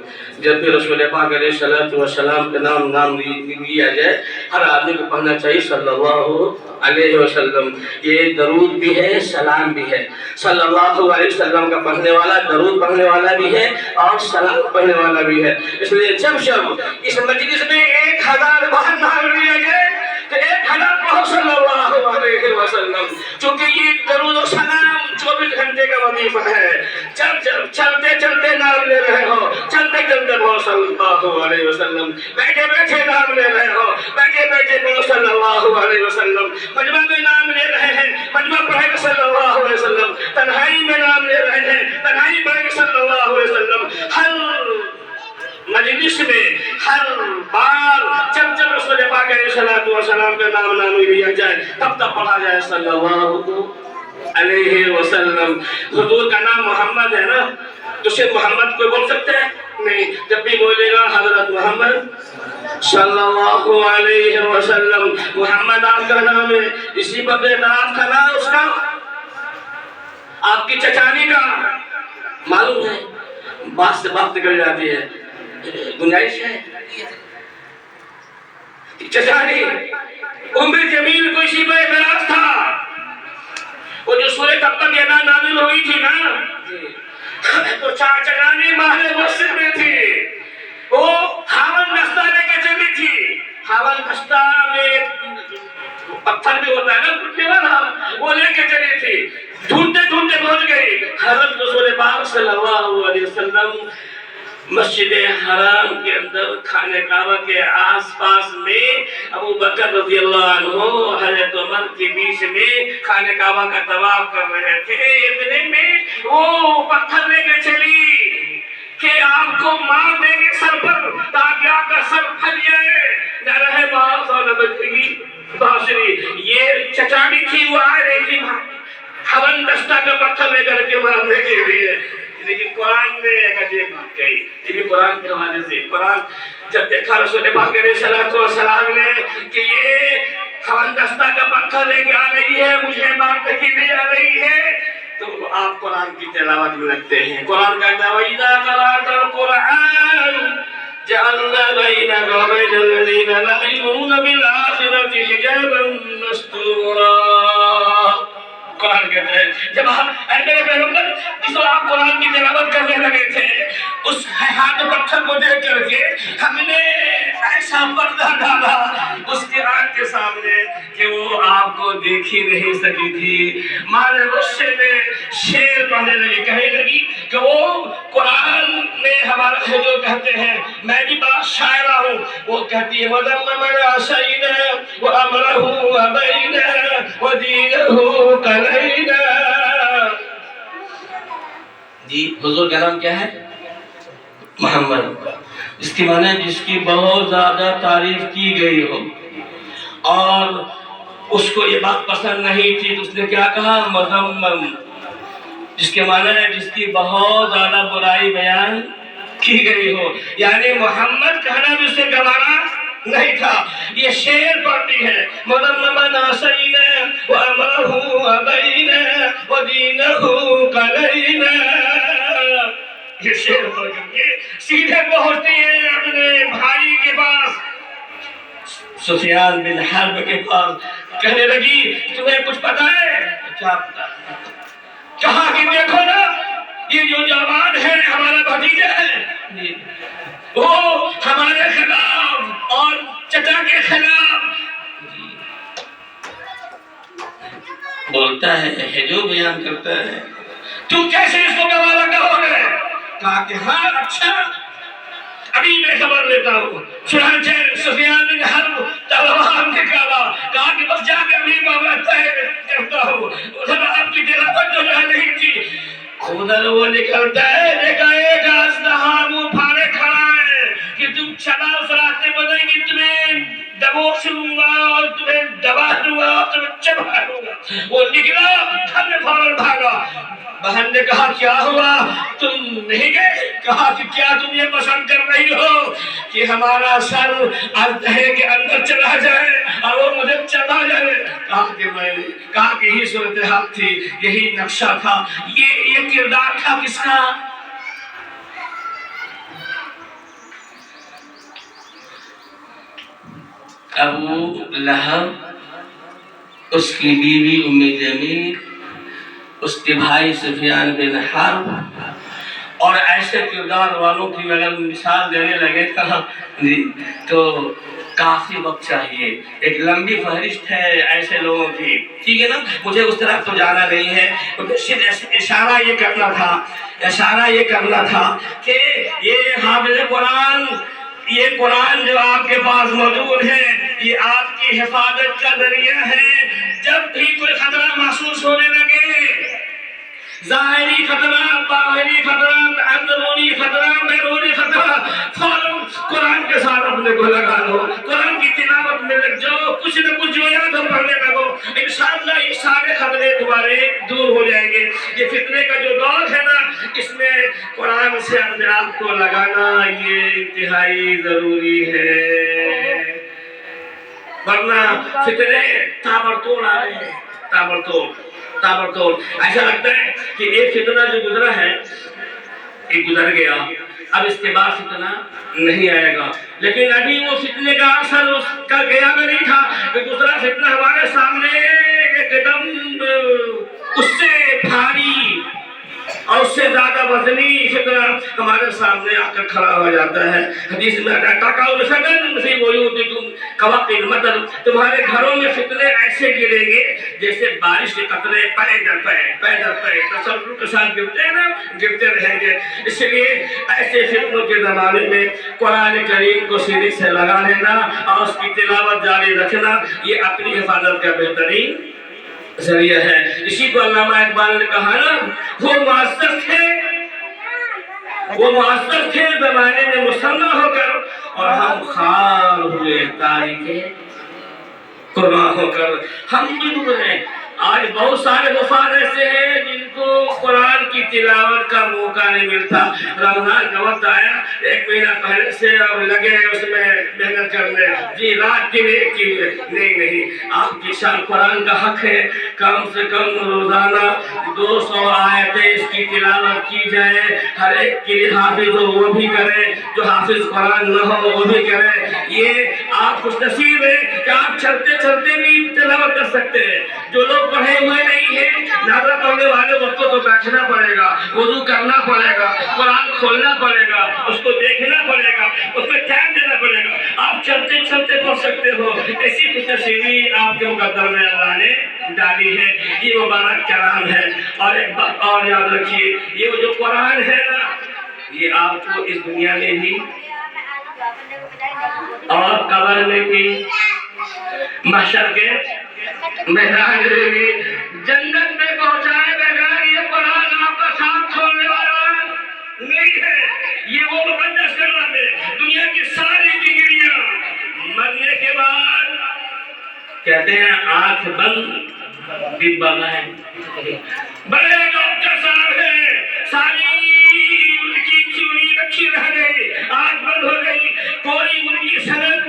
جب بھی رسول پاک علیہ السلام کا نام لیا جائے ہر آدمی کو پڑھنا چاہیے صلی اللہ علیہ وسلم. یہ درود بھی ہے، سلام بھی ہے. صلی اللہ علیہ وسلم کا پڑھنے والا درود پڑھنے والا بھی ہے اور سلام پڑھنے والا بھی ہے. اس لیے جب اس مجلس میں 1000 بار نام لیا جائے تو 1000 پڑھو صلی اللہ علیہ وسلم، چونکہ یہ درود و سلام 24 گھنٹے کا وظیفہ ہے. چلتے چلتے نام لے رہے ہو، چلتے چلتے بولو صلی اللہ علیہ وسلم. بیٹھے بیٹھے نام لے رہے ہو، بیٹھے بیٹھے بولو صلی اللہ علیہ وسلم. مجمع میں نام لے رہے ہیں، مجمع پڑھے گا صلی اللہ علیہ وسلم. تنہائی میں نام لے رہے ہیں، تنہائی پڑھے گا صلی اللہ علیہ وسلم. ہر مجلس میں ہر بار جب رسول پاک علیہ السلام کا نام لیا جائے تب پڑھا جائے صلی اللہ علیہ وسلم. حضور کا نام محمد ہے نا، تو صرف محمد کوئی بول سکتے ہیں؟ نہیں. جب بھی بولے گا حضرت محمد صلی اللہ علیہ وسلم. محمد آپ کا نام ہے، اسی پر آپ کا نام اس کا، آپ کی چچانی کا معلوم ہے. بات سے بات نکل جاتی ہے، گنجائش ہے. چچانی ام جمیل کو اسی پر اعتراض تھا. وہ جو سورہ تبت یدا نازل ہوئی تھی نا، تو چچانی ماہر مسجد میں تھی. وہ ہاون دستہ لے کے چلی تھی. ہاون دستہ میں پتھر بھی ہوتا ہے نا کٹنے والا، وہ لے کے چلی تھی. ڈھونڈتے ڈھونڈتے پہنچ گئی. حضرت رسول پاک صلی اللہ علیہ وسلم مسجد حرام کے اندر خانہ کعبہ کے آس پاس میں ابو بکر رضی اللہ عنہ حضرت عمر کے بیچ میں خانہ کعبہ کا طواف کر رہے تھے. اتنے میں وہ پتھر لے کے چلی کہ آپ کو مار دیں گے سر پر، تاکہ آپ کا سر پھٹ جائے، نہ رہے باس اور نہ بچگی باشری. یہ چچانی تھی، وہ آ رہی تھی ہون دستہ کا پتھر لے کر کے مارنے کے لیے. لیکن قرآن نے ایک عجیب بات کہی. یہ بھی قرآن کے حوالے سے. قرآن جب دیکھا رسول پاک علیہ السلام نے کہ یہ ہون دستہ کا پتھر لے کے آ رہی ہے، مجھے مارنے کے لیے آ رہی ہے، تو آپ قرآن کی تلاوت میں لگتے ہیں. قرآن کہتا ہے وَإِذَا قَرَأْتَ الْقُرْآنَ جَعَلْنَا بَيْنَكَ وَبَيْنَ الَّذِينَ لَا يُؤْمِنُونَ بِالْآخِرَةِ حِجَابًا مَسْتُورًا. قرآن کہتا ہے جب اے میرے پیغمبر جس وقت آپ قرآن کی تلاوت کرنے لگے تھے، اس ہاتھ پتھر کو دیکھ کر کے ہم نے ایسا پردہ ڈالا اس کی آنکھ کے سامنے کہ وہ آپ کو دیکھ ہی نہیں سکی تھی. مارے غصے میں شعر پڑھنے لگی، کہنے لگی کہ وہ قرآن میں ہمارا جو کہتے ہیں، میں بھی بڑا شاعرہ ہوں. وہ کہتی ہے وَذَمَّ مَنْ عَصَيْنَا وَأَمْرَهُ وَبَيْنَا وَدِينَهُ قَلَيْنَا. جی حضور کا نام کیا ہے؟ محمد. اس کی معنی جس کی بہت زیادہ تعریف کی گئی ہو اور اس کو یہ بات پسند نہیں تھی تو اس نے کیا کہا؟ مذمم. جس کے معنی ہے جس کی بہت زیادہ برائی بیان کی گئی ہو. یعنی محمد کہنا بھی اس سے گوارا نہیں تھا. یہ شعر پڑھتی ہے مدممن آسینا وامرہ ابینا ودینہ قلینا. یہ شعر پڑھ کر کے سیدھے پہنچتی ہے اپنے بھائی کے پاس, سفیان بن حرب کے پاس. کہنے لگی تمہیں کچھ پتا ہے؟ کیا پتا؟ کہا کہ دیکھو نا یہ جو جوان ہے ہمارا بھتیجا ہے, وہ ہمارے خلاف اور چچا کے خلاف بولتا ہے, جو بیان کرتا ہے. تم کیسے اس کو گوارا کہو گے؟ کہا کہ ہاں اچھا ابھی میں خبر لیتا ہوں. چنانچہ سفیان بن حرب تلوار نکالا, کہا کہ بس جا کے ابھی معاملہ طے کرتا ہوں. ادھر آپ کی تلاوت جو جا رہی تھی ادھر وہ نکلتا ہے, دیکھا ایک اسلحہ منہ پھاڑے کھڑا ہے کہ تم چلا اس راستے پر نہیں کہ تمہیں دبوچ لوں گا اور تمہیں دبا لوں گا اور تمہیں چبا لوں گا. وہ نکلا, گھر میں فوراً بھاگا. بہن نے کہا کیا ہوا, تم نہیں گئے؟ کہا کہ کیا تم یہ پسند کر رہی ہو کہ ہمارا سر اژدہے کے اندر چلا جائے اور وہ مجھے چبا جائے؟ کہا کہ میں نے کہا کہ یہی صورتحال تھی, یہی نقشہ تھا, یہ کردار تھا کس کا؟ ابو لہب, اس کی بیوی ام جمیل, اس کے بھائی سفیان بن حرب, اور ایسے کردار والوں کی اگر مثال دینے لگے تو کافی وقت چاہیے. ایک لمبی فہرست ہے ایسے لوگوں کی, ٹھیک ہے نا, مجھے اس طرح تو جانا نہیں ہے. صرف اشارہ یہ کرنا تھا کہ یہ حافظ قرآن, یہ قرآن جو آپ کے پاس موجود ہے یہ آپ کی حفاظت کا ذریعہ ہے. جب بھی کوئی خطرہ محسوس ہونے لگے, ظاہری خطرہ, باہری خطرہ, اندرونی خطرہ, بیرونی خطرہ, فوراً قرآن کے ساتھ اپنے کو لگا لو, قرآن کی تلاوت میں لگ جاؤ, کچھ نہ کچھ جو یاد ہو پڑھنے لگو. انشاءاللہ یہ سارے خطرے تمہارے دور ہو جائیں گے. یہ فتنے کا جو دور ہے نا, اس میں قرآن سے اپنے آپ کو لگانا یہ انتہائی ضروری ہے, ورنہ فتنے تابڑتوڑ آ رہے ہیں, تابڑتوڑ. ایسا لگتا ہے کہ ایک فتنہ جو گزرا ہے ایک گزر گیا, اب اس کے بعد فتنہ نہیں آئے گا. لیکن ابھی وہ فتنے کا اثر اس کا گیا میں نہیں تھا کہ دوسرا فتنہ ہمارے سامنے ایک دم اس سے بھاری اور اس سے زیادہ وزنی فتنہ ہمارے سامنے آ کر کھڑا ہو جاتا ہے. حدیث میں تمہارے گھروں میں فتنے ایسے گریں گے جیسے بارش کے قطرے پے در پے تسلسل کے ساتھ گرتے ہیں نا, گرتے رہیں گے. اس لیے ایسے فتنوں کے زمانے میں قرآن کریم کو سینے سے لگا لینا اور اس کی تلاوت جاری رکھنا یہ اپنی حفاظت کا بہترین ذریعہ ہے. اسی کو علامہ اقبال نے کہا نا, وہ معذر تھے زمانے میں مسلح ہو کر, اور ہم خار ہوئے تاریخ قرآن ہو کر. ہم بھی دور ہیں. آج بہت سارے وفاد ایسے ہیں جن کو قرآن کی تلاوت کا موقع نہیں ملتا. رمضان کا وقت آیا, ایک مہینہ پہلے سے اب لگے اس میں محنت کرنے, جی رات کے لیے کی نہیں. آپ کی شان قرآن کا حق ہے, کم سے کم روزانہ 200 آیتیں اس کی تلاوت کی جائے. ہر ایک کے لیے حافظ ہو وہ بھی کرے, جو حافظ قرآن نہ ہو وہ بھی کرے. یہ آپ خوش نصیب ہے کہ آپ چلتے چلتے بھی تلاوت کر سکتے ہیں. جو لوگ پڑھے ہوئے نہیں ہیں, زیادہ پڑھنے والے وقت کو تو بیٹھنا پڑے گا, وضو کرنا پڑے گا, قرآن کھولنا پڑے گا, اس کو دیکھنا پڑے گا, اس میں ٹائم دینا پڑے گا. آپ چلتے چلتے پڑھ سکتے ہو. ایسی خوش نصیبی آپ کے مقدر میں اللہ نے ڈالی ہے. یہ مبارک کلام ہے. اور ایک بات اور یاد رکھیے, یہ جو قرآن ہے نا یہ آپ کو اس دنیا میں بھی اور قبر میں بھی, محشر کے میدان میں بھی, جنت میں پہنچائے بغیر یہ قرآن آپ کا ساتھ چھوڑنے والا نہیں ہے. یہ وہ مقدس کلام ہے. دنیا کی ساری ڈگریاں مرنے کے بعد کہتے ہیں آنکھ بند ڈبہ میں, بڑے ڈاکٹر صاحب ہیں, ساری ان کی چوری رکھی رہ گئی, آنکھ بند ہو گئی, کوئی ان کی سند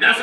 10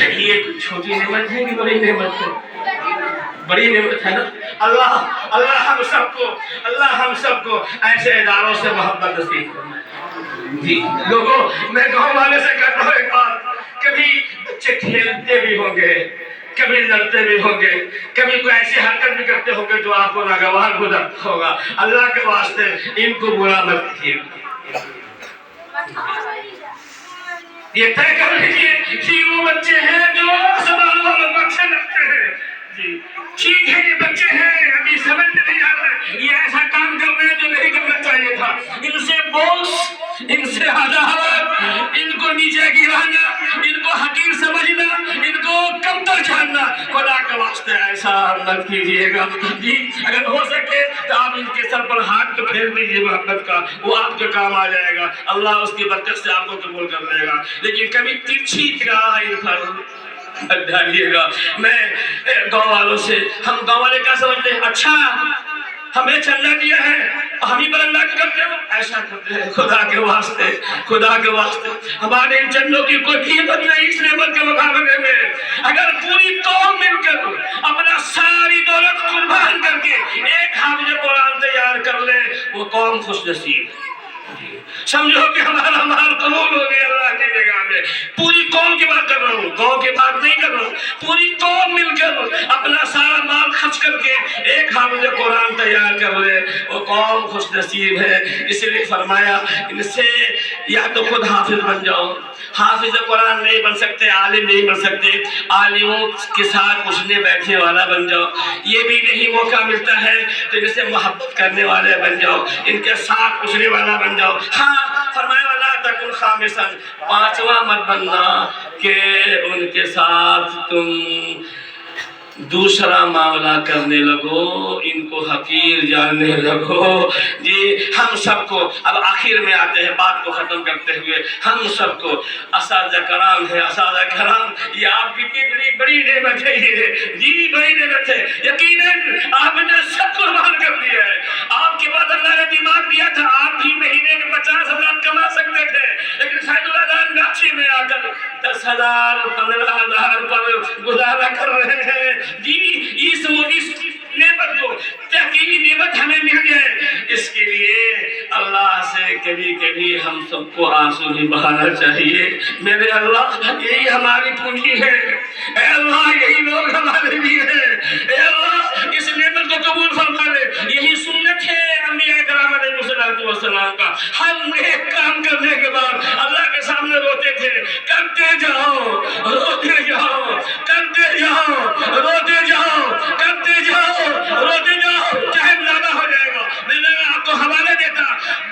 یہ کوئی چھوٹی نعمت ہے کہ بڑی نعمت ہے؟ بڑی نعمت ہے نا. اللہ ہم سب کو ایسے اداروں سے محبت نصیب فرمائے. جی لوگوں، میں گاؤں والے سے کہتا ہوں ایک بات، کبھی بچے کھیلتے بھی ہوں گے، کبھی لڑتے بھی ہوں گے، کبھی کوئی ایسی حرکت بھی کرتے ہوں گے جو آپ کو ناگوار گزرتا ہوگا، اللہ کے واسطے ان کو برا مت کیجیے. یہ طے کر لیجیے کہ وہ بچے ہیں جو سوال والوں کو اچھے لگتے ہیں. جی ٹھیک ہے، یہ بچے ہیں ابھی سمجھ میں نہیں آ رہا، یہ ایسا کام کر رہے ہیں جو نہیں کرنا چاہیے تھا. ان سے بوس، ان سے عداوت، ان کو نیچے گرانا، ان کو حقیر سمجھنا، ان کو کمتر جاننا، خدا کے واسطے ایسا مت کیجیے گا. جی اگر ہو سکے تو آپ ان کے سر پر ہاتھ تو پھیر دیجیے محبت کا، وہ آپ کے کام آ جائے گا. اللہ اس کی برکت سے آپ کو قبول کر لے گا. لیکن کبھی ترچھی نگاہ ان پر ڈالیے گا. میں گاؤں والوں سے، ہم گاؤں والے کیا سمجھتے ہیں؟ اچھا ہمیں چندہ دیا ہے ہم ہی بلندہ کرتے ہو، ایسا کرتے ہیں. خدا کے واسطے ہمارے ان چندوں کی کوئی قیمت نہیں اس نعمت کے مقابلے میں. اگر پوری قوم مل کر اپنا ساری دولت قربان کر کے ایک حافظ قرآن تیار کر لے، وہ قوم خوش نصیب ہے. سمجھو کہ ہمارا مال قبول ہو گیا اللہ کی نگاہ میں. پوری قوم کی بات کر رہا ہوں، گاؤں کی بات نہیں کر رہا ہوں. پوری قوم مل کر اپنا سارا مال خرچ کر کے ایک حافظ قرآن تیار کر لے، وہ قوم خوش نصیب ہے. اس لیے فرمایا ان سے یا تو خود حافظ بن جاؤ. حافظ قرآن نہیں بن سکتے، عالم نہیں بن سکتے، عالموں کے ساتھ اٹھنے بیٹھنے والا بن جاؤ. یہ بھی نہیں موقع ملتا ہے تو ان سے محبت کرنے والے بن جاؤ، ان کے ساتھ اٹھنے والا بن جاؤ. ہاں فرمایا والا تکن خامسن، پانچواں مت بننا کہ ان کے ساتھ تم دوسرا معاملہ کرنے لگو، ان کو حقیر جاننے لگو. جی ہم سب کو اب آخر میں آتے ہیں، بات کو ختم کرتے ہوئے، ہم سب کو اساتذہ کرام ہے، اساتذہ کرام یہ آپ کی بڑی نعمت ہے. یہ جی بڑی نعمت ہے. یقیناً آپ نے سب قربان کر دیا ہے. آپ کے بعد اللہ نے دماغ دیا تھا، آپ بھی مہینے میں 50,000 کما سکتے تھے، لیکن شاید اللہ گاچھی میں آ کر 10,000 15,000 پر گزارا کر رہے ہیں. جی اس نعمت کو تحقیقی نعمت ہمیں مل جائے، اس کے لیے اللہ سے کبھی کبھی ہم سب کو آنسو بھی بہانا چاہیے. میرے اللہ یہی ہماری پونجی ہے، اے اللہ یہی لوگ ہمارے بھی ہیں. اے اللہ اس نعمت کو قبول فرما لے. یہی سنت ہے انبیاء کرام علیہ السلام کا. ہر نیک کام کرنے کے بعد اللہ کے سامنے روتے تھے، کرتے جاؤ روتے جاؤ، کرتے جاؤ روتے جاؤ، کرتے جاؤ روتے جاؤ، چاہے زیادہ ہو جائے گا. میں نے آپ کو حوالے دیتا،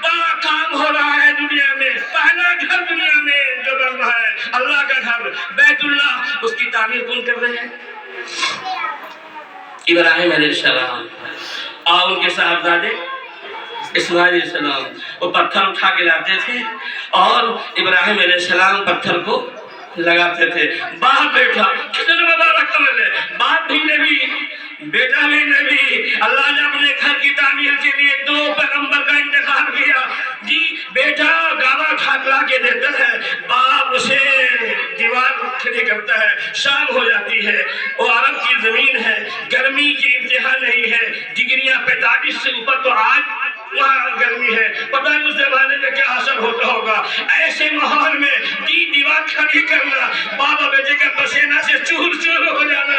بڑا کام ہو رہا ہے دنیا میں. پہلا گھر دنیا میں جو بن رہا ہے اللہ کا گھر بیت اللہ، اس کی تعمیر کون کر رہے ہیں؟ ابراہیم علیہ السلام اور ان کے صاحبزادے اسماعیل علیہ السلام. وہ پتھر اٹھا کے لاتے تھے اور ابراہیم علیہ السلام پتھر کو لگاتے تھے. باپ بیٹا کتنے مبارک عمل ہے. باپ بھی نبی، بیٹا بھی نبی. اللہ نے اپنے گھر کی تعمیر کے لیے 2 پیغمبر کا انتخاب کیا. جی بیٹا گاوا کھاکلا کے دیتا ہے، باپ اسے دیوار کھڑی کرتا ہے. شام ہو جاتی ہے، وہ عرب کی زمین ہے، گرمی کی انتہا نہیں ہے، ڈگریاں 45 سے اوپر. تو آج وہاں گرمی ہے، پتہ نہیں اس زمانے میں کیا اثر ہوتا ہوگا. ایسے ماحول میں دیوار کھڑی کرنا، بابا بیٹے کا پسینہ سے چور چور ہو جانا،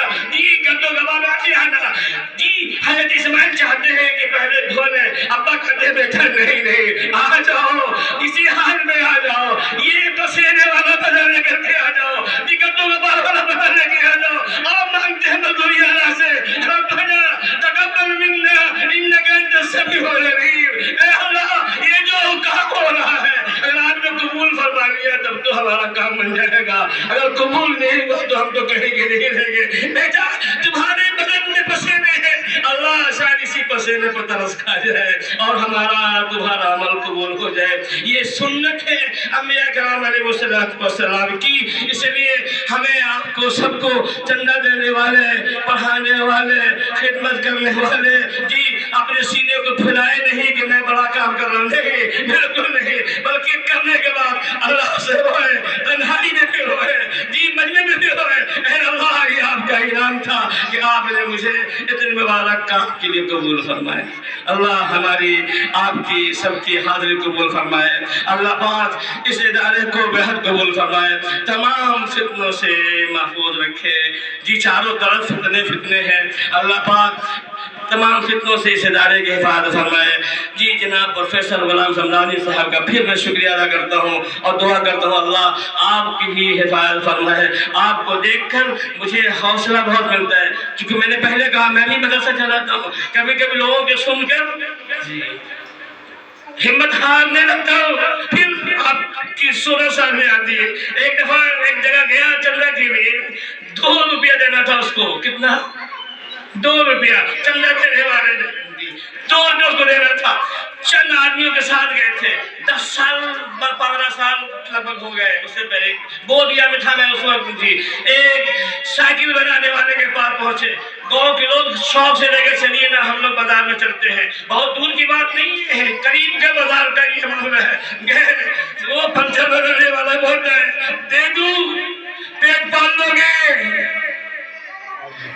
گدو گبا بیٹھ جانا. جی حضرت اسماعیل چاہتے ہیں کہ پہلے دھو لیں، ابا کہتے ہیں بیٹا نہیں آ جاؤ، اسی حال میں آ جاؤ، یہ پسینے والا بدل لے کر کے آ جاؤ، گدو گبا والا بدل لے کے آ جاؤ. آپ مانگتے ہیں مزدوری اللہ سے، ربنا تقبل منا انک انت السمیع العلیم. اے اللہ یہ جو کام ہو رہا ہے اگر آپ نے قبول فرما لیا تب تو ہمارا کام بن جائے گا، اگر قبول نہیں ہوا تو ہم تو کہیں گے نہیں رہیں گے. بیٹا تمہارے بدن میں پسینے ہیں، اللہ شاید اسی پسینے پر ترس کھا جائے اور ہمارا تمہارا عمل قبول ہو جائے. یہ سنت ہے انبیاء کرام علیہ السلام کی. اس لیے ہمیں آپ کو سب کو چندہ دینے والے، پڑھانے والے، خدمت کرنے والے جی اپنے سینے کو پھیلائے نہیں کہ میں بڑا کام کر رہا ہوں، نہیں بالکل نہیں، بلکہ کرنے کے بعد اللہ سے روئے، تنہائی میں بھی روئے، جی مجمع میں بھی روئے. اے اللہ یہ آپ کا انعام تھا کہ آپ نے مجھے اتنے مبارک کام کے لیے قبول فرمائے. اللہ ہماری آپ کی سب کی حاضری قبول فرمائے. اللہ پاک اس ادارے کو بہت قبول فرمائے. تمام فتنوں سے محفوظ رکھے. جی چاروں طرف فتنے ہیں. اللہ پاک تمام فتنوں سے اس ادارے کی حفاظت فرمائے. جی جناب پروفیسر غلام سمدانی صاحب کا پھر میں شکریہ ادا کرتا ہوں اور دعا کرتا ہوں اللہ آپ کی بھی حفاظت فرمائے. آپ کو دیکھ کر مجھے حوصلہ بہت ملتا ہے کیونکہ میں نے پہلے کہا میں بھی مدرسہ چلاتا ہوں. کبھی کبھی لوگوں کے سن کر جی ہمت ہارنے لگتا ہوں. پھر آپ کی صورت سامنے آتی ہے. ایک دفعہ ایک جگہ گیا چندہ کے لیے 2 روپیہ دینا تھا اس کو. کتنا؟ 2 روپیہ چندہ دینے والے نے 2 روپیہ اس کو دینا تھا. چند آدمیوں کے ساتھ گئے تھے. 10 سال 15 سال لگ بھگ ہو گئے. اس سے پہلے بودیا میں تھا میں اس وقت تھی. ایک سائیکل بنانے والے کے پاس پہنچے. گاؤں کے لوگ شوق سے لے کے چلیے نا ہم لوگ بازار میں چلتے ہیں. بہت دور کی بات نہیں ہے قریب کے بازار کا یہ معاملہ ہے. وہ پنچر بنانے والا بولتا ہے دے دوں پیٹ پال لو گے.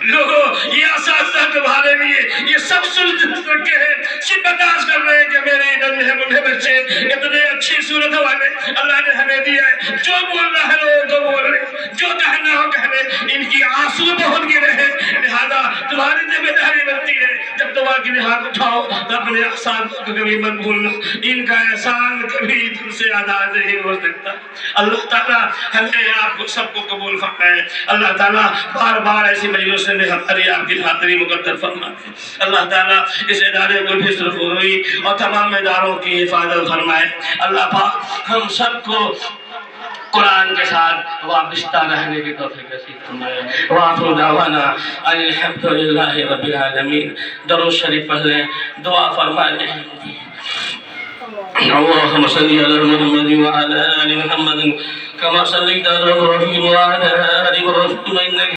لوگوں یہ اساتذہ تمہارے لیے یہ سب سن کے ہیں صرف برداشت کر رہے ہیں کہ میرے ننھے منھے بچے اتنے اچھی صورت والے اللہ نے ہمیں دیا ہے. جو بولنا ہے لوگوں کو بول رہے جو کہنا ہو کہنے. ان کی آنسو بہت گرے ہیں لہذا تمہاری ذمہ داری بنتی ہے جب دعا کی ہاتھ اٹھاؤ تو اپنے احسان کو کبھی مت بھولنا. ان کا احسان کبھی تم سے ادا نہیں ہو سکتا. اللہ تعالیٰ ہمیں آپ کو سب کو قبول فرمائے. اللہ تعالیٰ بار بار ایسی مجلسوں میں ہماری آپ کی خاطری مقدر فرمائے. اللہ تعالیٰ اس ادارے کو بھی سرخروئی اور تمام اداروں کی حفاظت فرمائے. اللہ پاک ہم سب کو قرآن کے ساتھ وابستہ رہنے کی توفیق نصیب فرمائے. وآخر دعوانا الحمدللہ رب العالمین. درود شریف پڑھ لیں دعا فرما لیں. اللهم صل على محمد وعلى آل محمد كما صليت على إبراهيم وعلى آل إبراهيم إنك